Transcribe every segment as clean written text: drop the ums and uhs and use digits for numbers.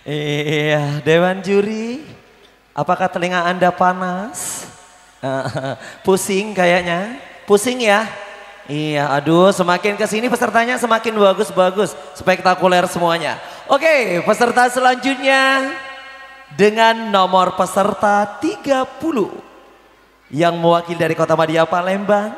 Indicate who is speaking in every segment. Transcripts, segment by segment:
Speaker 1: Iya, Dewan Juri, apakah telinga Anda panas? Pusing kayaknya, pusing ya? Iya, aduh semakin kesini pesertanya semakin bagus-bagus, spektakuler semuanya. Oke, peserta selanjutnya dengan nomor peserta 30 yang mewakili dari Kota Madia Palembang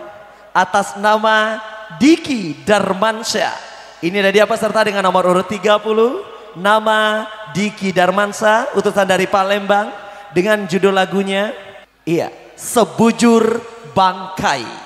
Speaker 1: atas nama Diki Darmansyah. Ini ada dia peserta dengan nomor urut 30. Nama Diki Darmansyah, utusan dari Palembang, dengan judul lagunya, iya, Sebujur Bangkai.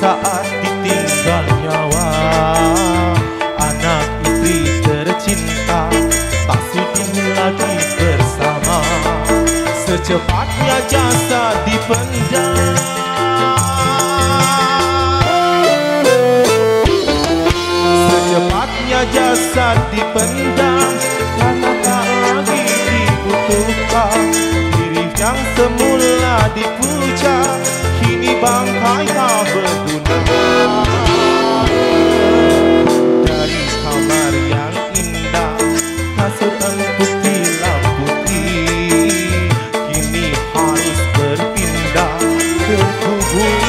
Speaker 2: Saat ditinggal nyawa, anak istri tercinta tak sudi lagi bersama. Secepatnya jasad dipendam, secepatnya jasad dipendam, karena tak lagi dibutuhkan. Diri yang semula dipuja, kini bangkai tak berguna. Dari kamar yang indah, kasut empuk hilang putih, kini harus berpindah ke kubur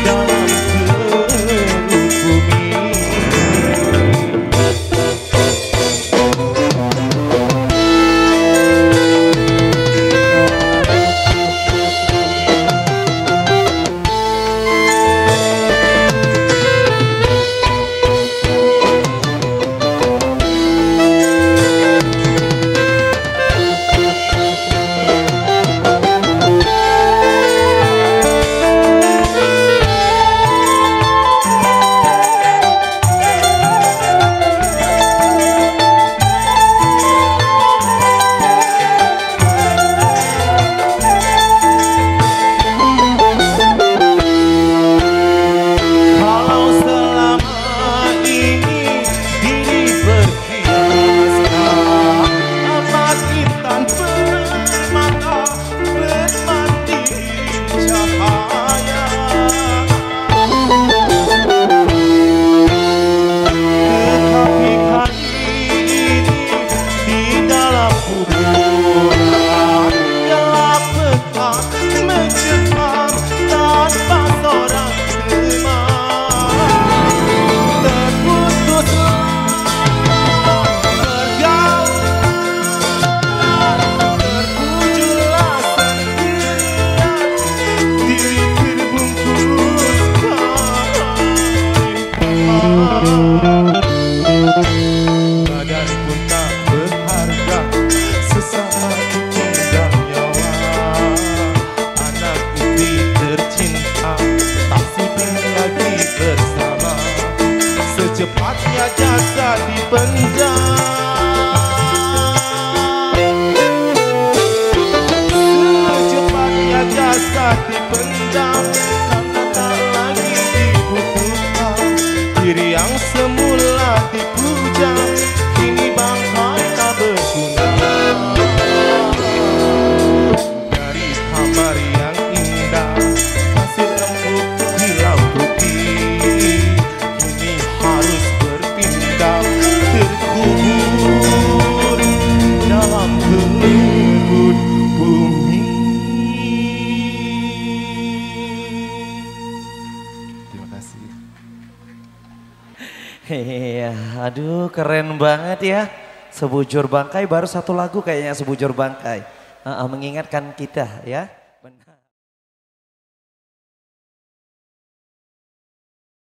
Speaker 2: dalam keruk bumi. Badan pun tak berharga, sesaat tinggal nyawa. Anak istri tercinta tak sudi lagi bersama. Secepatnya jasad dipendam, secepatnya jasad dipendam, karena tak lagi dibutuhkan. Diri yang semula dipuja, kini bangkai tak berguna. Dari kamar yang indah, kasut empuk hilang putih, kini harus berpindah terkubur dalam kerut bumi. Terima kasih.
Speaker 1: Iya, aduh keren banget ya. Sebujur Bangkai, baru satu lagu kayaknya Sebujur Bangkai. Mengingatkan kita ya.